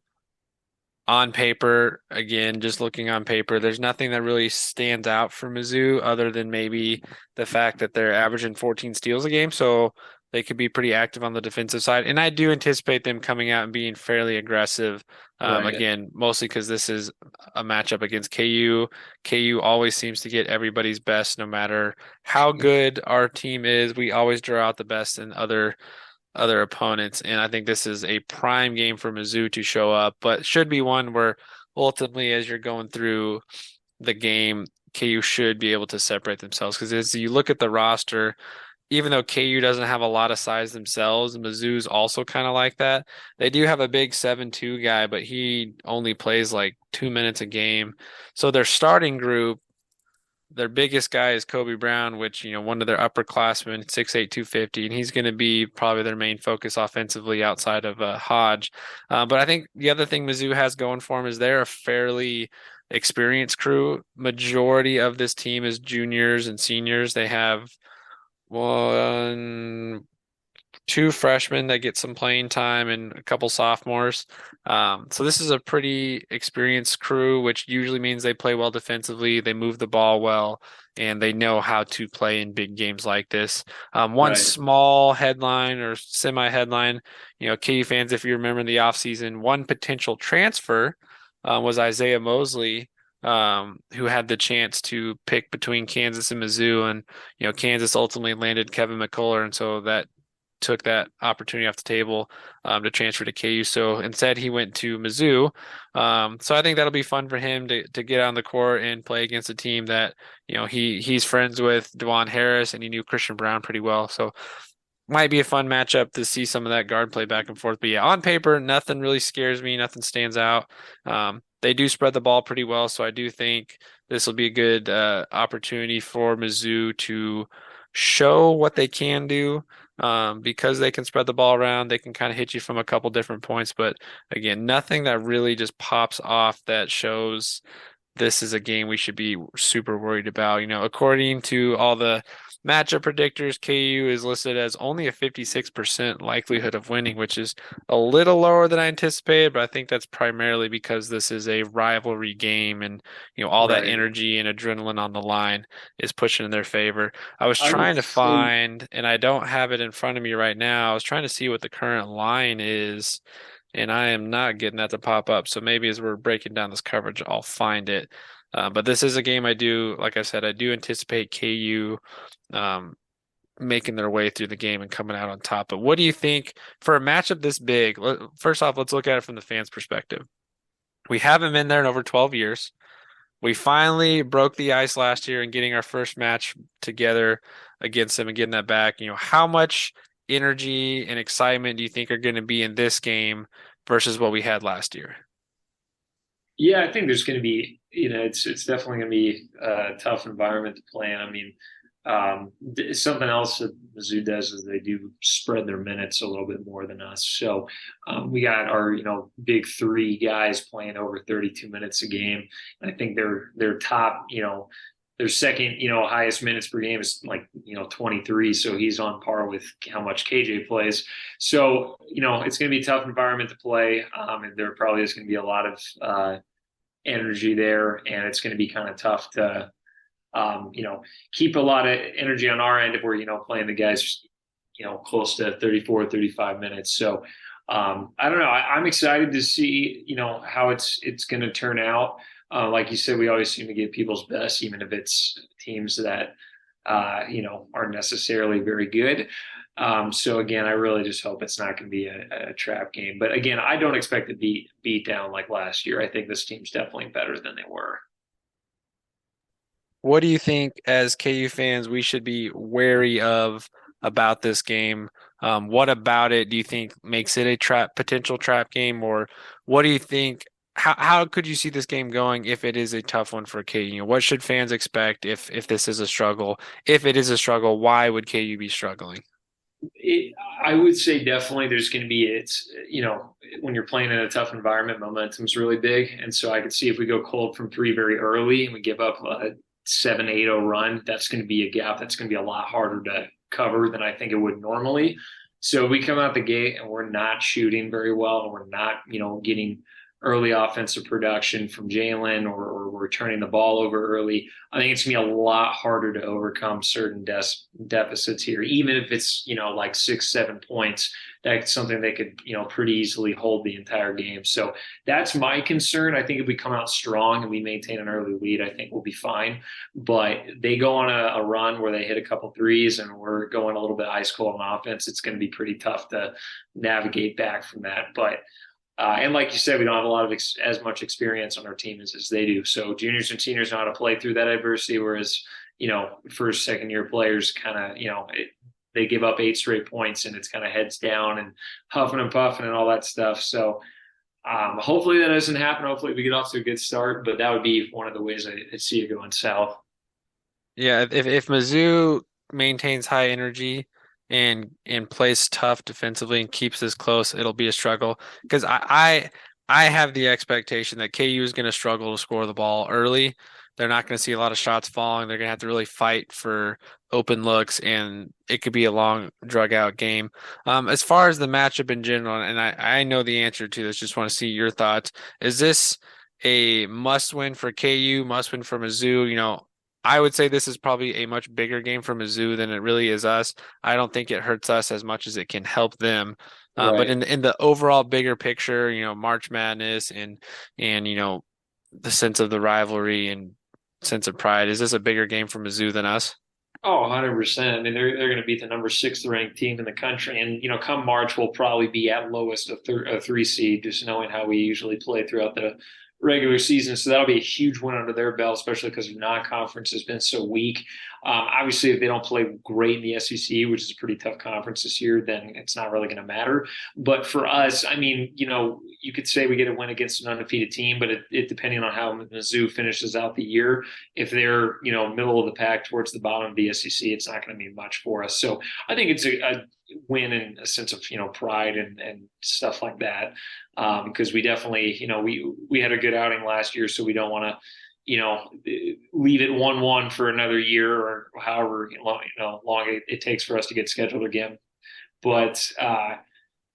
on paper, again, just looking on paper, there's nothing that really stands out for Mizzou other than maybe the fact that they're averaging 14 steals a game. So they could be pretty active on the defensive side. And I do anticipate them coming out and being fairly aggressive. Right. Again, mostly because this is a matchup against KU. KU always seems to get everybody's best no matter how good our team is. We always draw out the best in other opponents. And I think this is a prime game for Mizzou to show up, but should be one where ultimately, as you're going through the game, KU should be able to separate themselves. Because as you look at the roster, even though KU doesn't have a lot of size themselves, Mizzou's also kind of like that. They do have a big 7-2 guy, but he only plays like 2 minutes a game. So their starting group, their biggest guy is Kobe Brown, which, one of their upperclassmen, 6'8", 250, and he's going to be probably their main focus offensively outside of Hodge. But I think the other thing Mizzou has going for them is they're a fairly experienced crew. Majority of this team is juniors and seniors. They have one, two freshmen that get some playing time and a couple sophomores. So this is a pretty experienced crew, which usually means they play well defensively, they move the ball well, and they know how to play in big games like this. One Right. small headline or semi-headline, KU fans, if you remember in the offseason, one potential transfer was Isaiah Mosley. Who had the chance to pick between Kansas and Mizzou, and Kansas ultimately landed Kevin McCullough, and so that took that opportunity off the table to transfer to KU. So instead, he went to Mizzou. So I think that'll be fun for him to get on the court and play against a team that he's friends with Dwan Harris, and he knew Christian Brown pretty well. So might be a fun matchup to see some of that guard play back and forth. But yeah, on paper, nothing really scares me. Nothing stands out. They do spread the ball pretty well, so I do think this will be a good opportunity for Mizzou to show what they can do. Because they can spread the ball around, they can kind of hit you from a couple different points. But again, nothing that really just pops off that shows this is a game we should be super worried about. According to all the matchup predictors, KU is listed as only a 56% likelihood of winning, which is a little lower than I anticipated, but I think that's primarily because this is a rivalry game and all that Right. energy and adrenaline on the line is pushing in their favor. I was I would trying to say, find, and I don't have it in front of me right now. I was trying to see what the current line is, and I am not getting that to pop up. So maybe as we're breaking down this coverage, I'll find it. But this is a game like I said, I do anticipate KU um, making their way through the game and coming out on top. But what do you think for a matchup this big? First off, let's look at it from the fans' perspective. We haven't been there in over 12 years. We finally broke the ice last year and getting our first match together against them and getting that back. How much energy and excitement do you think are going to be in this game versus what we had last year? yeah, I think there's going to be, it's definitely going to be a tough environment to play in. I mean, Something else that Mizzou does is they do spread their minutes a little bit more than us. So we got our big three guys playing over 32 minutes a game. And I think their top their second highest minutes per game is like 23. So he's on par with how much KJ plays. So it's going to be a tough environment to play, and there probably is going to be a lot of energy there, and it's going to be kind of tough to keep a lot of energy on our end if we're, playing the guys, close to 34, 35 minutes. So I don't know. I'm excited to see, how it's going to turn out. Like you said, we always seem to get people's best, even if it's teams that, aren't necessarily very good. So again, I really just hope it's not going to be a trap game. But again, I don't expect to be beat down like last year. I think this team's definitely better than they were. What do you think as KU fans we should be wary of about this game? What about it do you think makes it a potential trap game, or what do you think? How could you see this game going if it is a tough one for KU? What should fans expect if this is a struggle? If it is a struggle, why would KU be struggling? I would say definitely there's going to be when you're playing in a tough environment, momentum's really big, and so I could see if we go cold from three very early and we give up a 7-8-0 run, that's going to be a gap that's going to be a lot harder to cover than I think it would normally. So we come out the gate and we're not shooting very well, and we're not getting early offensive production from Jalen, or we're turning the ball over early. I think it's going to be a lot harder to overcome certain deficits here, even if it's, like 6-7 points. That's something they could, pretty easily hold the entire game. So that's my concern. I think if we come out strong and we maintain an early lead, I think we'll be fine. But they go on a run where they hit a couple threes and we're going a little bit ice cold on offense. It's going to be pretty tough to navigate back from that. But and like you said, we don't have a lot of as much experience on our team as they do. So juniors and seniors know how to play through that adversity, whereas, first, second year players kind of, they give up 8 straight points and it's kind of heads down and huffing and puffing and all that stuff. So hopefully that doesn't happen. Hopefully we get off to a good start, but that would be one of the ways I see it going south. Yeah, if Mizzou maintains high energy and plays tough defensively and keeps this close, it'll be a struggle. Because I have the expectation that KU is going to struggle to score the ball early. They're not going to see a lot of shots falling. They're going to have to really fight for open looks, and it could be a long, drug out game. As far as the matchup in general, and I know the answer to this, just want to see your thoughts. Is this a must win for KU, must win for Mizzou? I would say this is probably a much bigger game for Mizzou than it really is us. I don't think it hurts us as much as it can help them. But Right. in the overall bigger picture, March Madness and the sense of the rivalry and sense of pride, is this a bigger game for Mizzou than us? Oh, 100%. I mean, they're going to beat the number 6 ranked team in the country. And, come March, we'll probably be at lowest a 3 seed, just knowing how we usually play throughout the regular season. So that'll be a huge win under their belt, especially because their non-conference has been so weak. Obviously, if they don't play great in the SEC, which is a pretty tough conference this year, then it's not really going to matter. But for us, I mean, you could say we get a win against an undefeated team, but it depending on how Mizzou finishes out the year, if they're, middle of the pack towards the bottom of the SEC, it's not going to mean much for us. So I think it's a win in a sense of, pride and stuff like that. Because we definitely, we had a good outing last year, so we don't want to, leave it 1-1 for another year or however long it takes for us to get scheduled again. But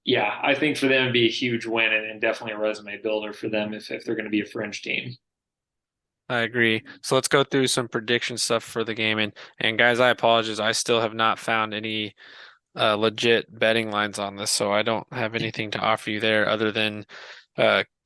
yeah, I think for them it'd be a huge win and definitely a resume builder for them if they're going to be a fringe team. I agree. So let's go through some prediction stuff for the game. And guys, I apologize. I still have not found any legit betting lines on this, so I don't have anything to offer you there other than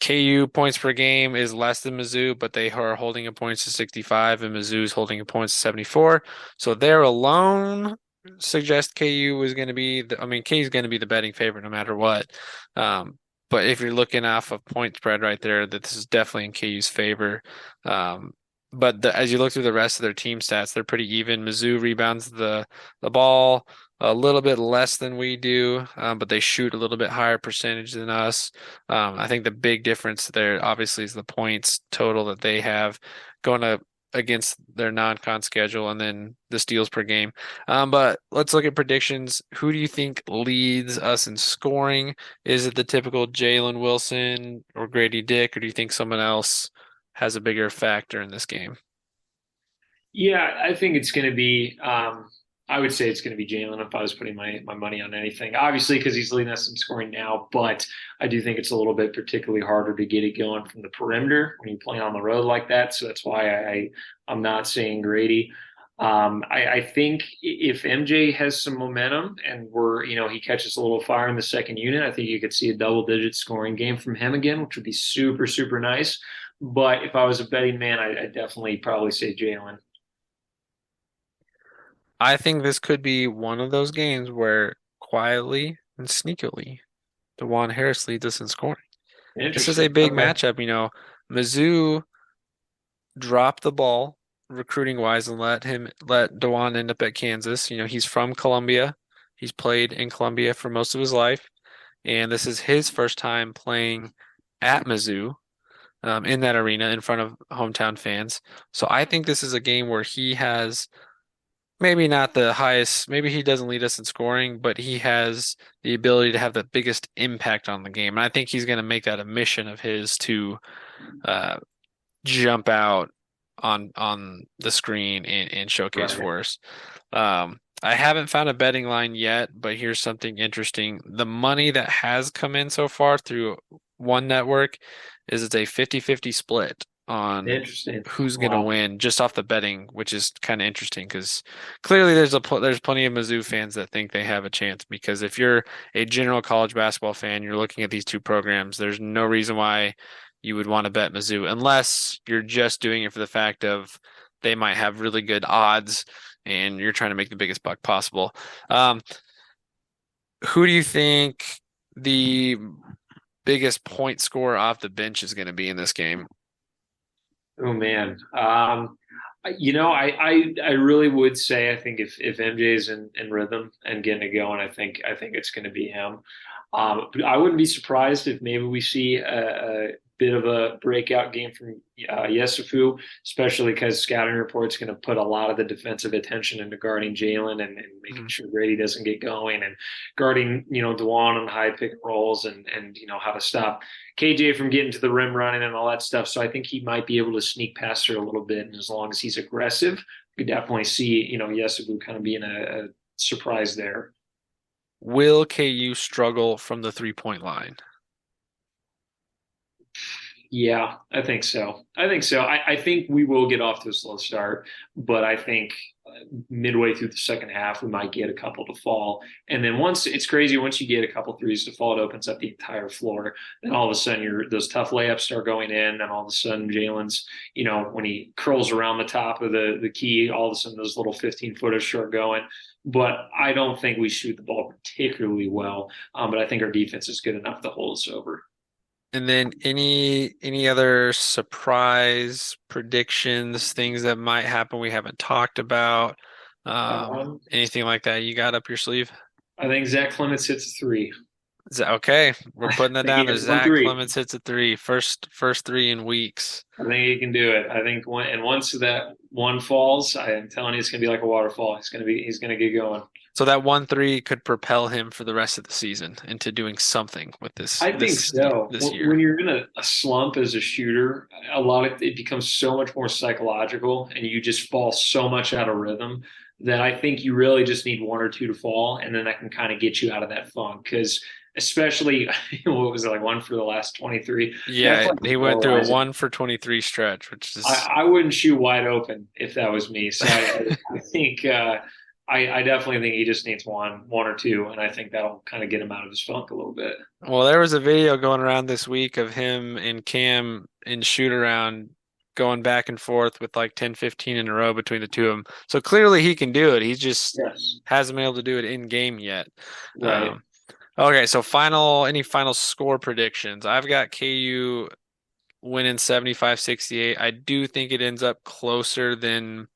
KU points per game is less than Mizzou, but they are holding a points to 65 and Mizzou's holding a points to 74. So there alone suggest KU is going to be KU is going to be the betting favorite no matter what. But if you're looking off of point spread right there, that this is definitely in KU's favor. But as you look through the rest of their team stats, they're pretty even. Mizzou rebounds the ball a little bit less than we do, but they shoot a little bit higher percentage than us. I think the big difference there obviously is the points total that they have going against their non-con schedule and then the steals per game. But let's look at predictions. Who do you think leads us in scoring? Is it the typical Jalen Wilson or Grady Dick, or do you think someone else has a bigger factor in this game? Yeah, I think it's going to be. I would say it's going to be Jalen if I was putting my money on anything. Obviously, because he's leading us in scoring now, but I do think it's a little bit particularly harder to get it going from the perimeter when you're playing on the road like that. So that's why I'm not saying Grady. I think if MJ has some momentum and he catches a little fire in the second unit, I think you could see a double-digit scoring game from him again, which would be super, super nice. But if I was a betting man, I'd definitely probably say Jalen. I think this could be one of those games where quietly and sneakily, DeJuan Harris leads us in scoring. This is a Interesting. big Okay. matchup. Mizzou dropped the ball recruiting wise and let DeJuan end up at Kansas. He's from Columbia. He's played in Columbia for most of his life, and this is his first time playing at Mizzou, in that arena in front of hometown fans. So I think this is a game where he has maybe not the highest, maybe he doesn't lead us in scoring, but he has the ability to have the biggest impact on the game. And I think he's going to make that a mission of his to uh, jump out on the screen and showcase Right. for us. I haven't found a betting line yet, but here's something interesting. The money that has come in so far through one network is it's a 50-50 split on Interesting. who's going to Wow. win just off the betting, which is kind of interesting because clearly there's plenty of Mizzou fans that think they have a chance because if you're a general college basketball fan, you're looking at these two programs, there's no reason why you would want to bet Mizzou unless you're just doing it for the fact of they might have really good odds and you're trying to make the biggest buck possible. Um, who do you think the biggest point scorer off the bench is going to be in this game? Oh man. I really would say I think if MJ is in rhythm and getting it going, I think it's going to be him. But I wouldn't be surprised if maybe we see a bit of a breakout game from Yesufu, especially because scouting report's going to put a lot of the defensive attention into guarding Jalen and making Mhm. sure Grady doesn't get going and guarding, DeJuan on high pick and rolls and how to stop KJ from getting to the rim running and all that stuff. So I think he might be able to sneak past her a little bit. And as long as he's aggressive, we could definitely see, Yesufu kind of being a surprise there. Will KU struggle from the 3-point line? Yeah, I think so. I think we will get off to a slow start, but I think midway through the second half, we might get a couple to fall. And then it's crazy, once you get a couple threes to fall, it opens up the entire floor. Then all of a sudden, those tough layups start going in. And all of a sudden, Jalen's, when he curls around the top of the key, all of a sudden, those little 15-footers start going. But I don't think we shoot the ball particularly well. But I think our defense is good enough to hold us over. And then any other surprise predictions, things that might happen we haven't talked about, Um, anything like that you got up your sleeve? I think Zach Clemens hits a three. Okay, we're I putting that think he down there. has one Zach three. Clemens hits a three. First three in weeks. I think he can do it. I think once that one falls, I am telling you, it's going to be like a waterfall. He's going to get going. So that 1-3 could propel him for the rest of the season into doing something with this I think this so. this When year. you're in a slump as a shooter, a lot of it becomes so much more psychological, and you just fall so much out of rhythm that I think you really just need one or two to fall, and then that can kind of get you out of that funk. Because especially, what was it, like one for the last 23? That's Yeah, like he went through a demoralizing. 1 for 23 stretch, which is I wouldn't shoot wide open if that was me. So I think I definitely think he just needs one or two, and I think that'll kind of get him out of his funk a little bit. well, there was a video going around this week of him and Cam in shoot around going back and forth with like 10, 15 in a row between the two of them. So clearly he can do it. He just Yes. hasn't been able to do it in game yet. Right. Um, okay, so any final score predictions? I've got KU winning 75-68. I do think it ends up closer than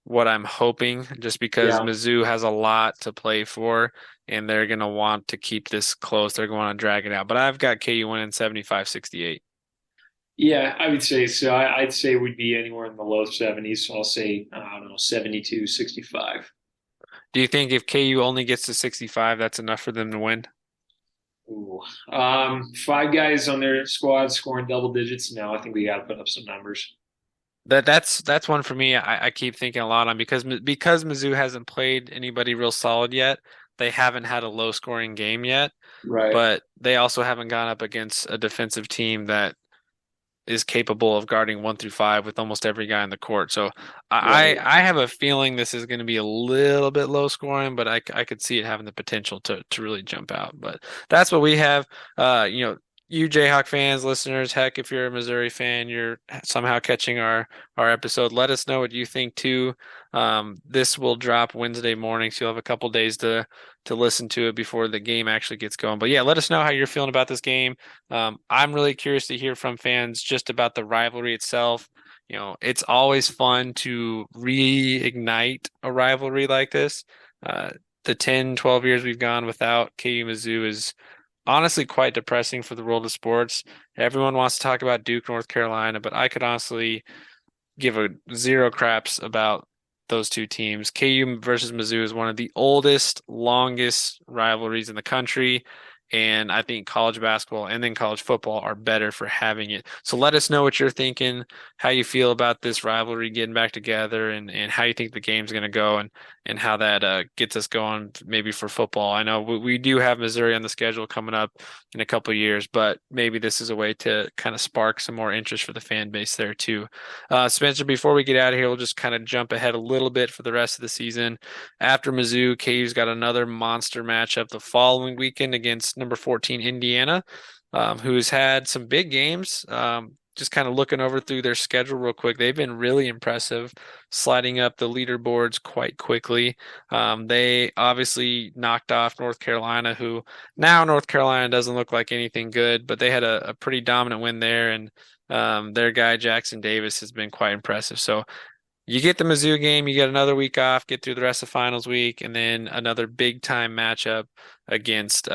what I'm hoping, just because Yeah. Mizzou has a lot to play for and they're going to want to keep this close. They're going to drag it out. But I've got KU winning 75-68. Yeah, I would say so. I'd say we'd be anywhere in the low 70s. So I'll say, I don't know, 72, 65. Do you think if KU only gets to 65, that's enough for them to win? Ooh. Five guys on their squad scoring double digits. No, I think we got to put up some numbers. That's one for me. I keep thinking a lot on because Mizzou hasn't played anybody real solid yet. They haven't had a low scoring game yet, Right. but they also haven't gone up against a defensive team that is capable of guarding 1 through 5 with almost every guy in the court. So I Right. I have a feeling this is going to be a little bit low scoring, but I could see it having the potential to really jump out. But that's what we have. You Jayhawk fans, listeners, heck, if you're a Missouri fan, you're somehow catching our episode. Let us know what you think too. This will drop Wednesday morning, so you'll have a couple days to listen to it before the game actually gets going. But yeah, let us know how you're feeling about this game. I'm really curious to hear from fans just about the rivalry itself. It's always fun to reignite a rivalry like this. Uh, the 10, 12 years we've gone without KU Mizzou is honestly quite depressing for the world of sports. Everyone wants to talk about Duke, North Carolina, but I could honestly give a zero craps about those two teams. KU versus Mizzou is one of the oldest, longest rivalries in the country. And I think college basketball and then college football are better for having it. So let us know what you're thinking, how you feel about this rivalry getting back together, and how you think the game's going to go, and how that gets us going maybe for football. I know we do have Missouri on the schedule coming up in a couple of years, but maybe this is a way to kind of spark some more interest for the fan base there too. Spencer, before we get out of here, we'll just kind of jump ahead a little bit for the rest of the season. After Mizzou, KU's got another monster matchup the following weekend against number 14 Indiana, who's had some big games. Just kind of looking over through their schedule real quick, they've been really impressive, sliding up the leaderboards quite quickly. They obviously knocked off North Carolina, who now North Carolina doesn't look like anything good, but they had a pretty dominant win there, and their guy Jackson Davis has been quite impressive. So you get the Mizzou game, you get another week off, get through the rest of finals week, and then another big time matchup against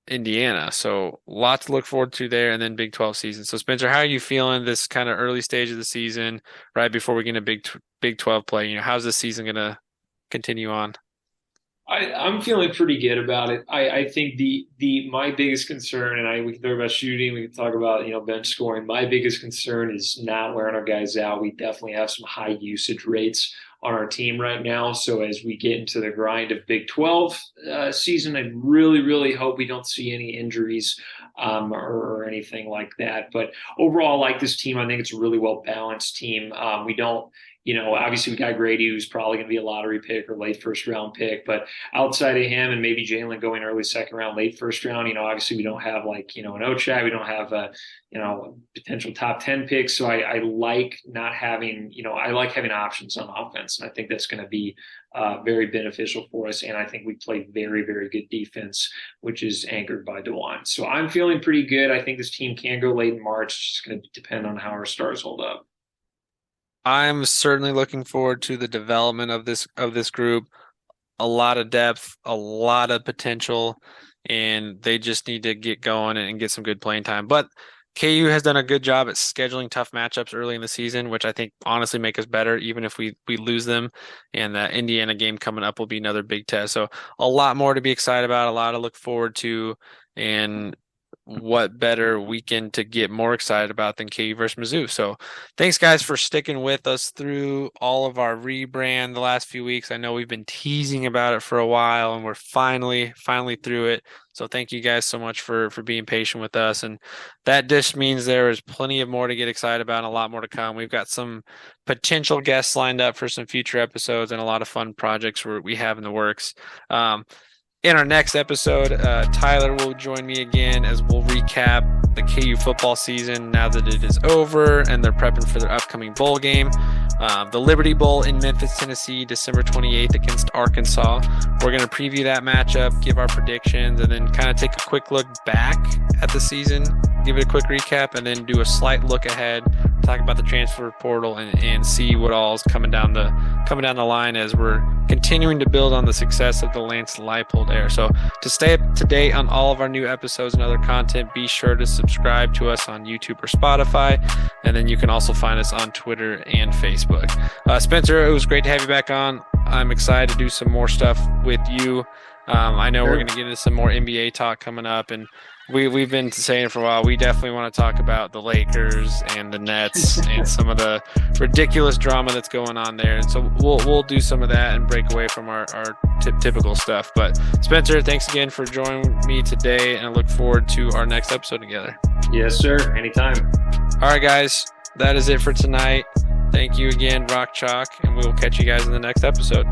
Indiana. So lots to look forward to there, and then Big 12 season. So Spencer, how are you feeling this kind of early stage of the season, right before we get into Big 12 play? How's this season gonna continue on? I'm feeling pretty good about it. I think the my biggest concern, and we can talk about shooting, we can talk about bench scoring. My biggest concern is not wearing our guys out. We definitely have some high usage rates on our team right now. So as we get into the grind of Big 12 season, I really hope we don't see any injuries or anything like that. But overall, I like this team. I think it's a really well balanced team. We don't. Obviously we got Grady, who's probably going to be a lottery pick or late first round pick. But outside of him and maybe Jalen going early second round, late first round, obviously we don't have like, an Ochai. We don't have a, potential top 10 picks. So I like not having, I like having options on offense. And I think that's going to be very beneficial for us. And I think we play very good defense, which is anchored by DeWan. So I'm feeling pretty good. I think this team can go late in March. It's just going to depend on how our stars hold up. I'm certainly looking forward to the development of this group. A lot of depth, a lot of potential, and they just need to get going and get some good playing time. But KU has done a good job at scheduling tough matchups early in the season, which I think honestly make us better, even if we lose them. And the Indiana game coming up will be another big test. So a lot more to be excited about, a lot to look forward to, and what better weekend to get more excited about than KU versus Mizzou. So thanks guys for sticking with us through all of our rebrand the last few weeks. I know we've been teasing about it for a while, and we're finally through it. So thank you guys so much for being patient with us. And that just means there is plenty of more to get excited about and a lot more to come. We've got some potential guests lined up for some future episodes and a lot of fun projects we have in the works. In our next episode, Tyler will join me again as we'll recap the KU football season now that it is over and they're prepping for their upcoming bowl game. The Liberty Bowl in Memphis, Tennessee, December 28th against Arkansas. We're going to preview that matchup, give our predictions, and then kind of take a quick look back at the season, give it a quick recap, and then do a slight look ahead talk about the transfer portal, and see what all is coming down the line as we're continuing to build on the success of the Lance Leipold era. So to stay up to date on all of our new episodes and other content, be sure to subscribe to us on YouTube or Spotify, and then you can also find us on Twitter and Facebook. Spencer, it was great to have you back on. I'm excited to do some more stuff with you. I know we're going to get into some more NBA talk coming up, and we've been saying for a while, we definitely want to talk about the Lakers and the Nets and some of the ridiculous drama that's going on there. And so we'll do some of that and break away from our typical stuff. But Spencer, thanks again for joining me today, and I look forward to our next episode together. Yes, sir. Anytime. All right, guys, that is it for tonight. Thank you again, Rock Chalk, and we will catch you guys in the next episode.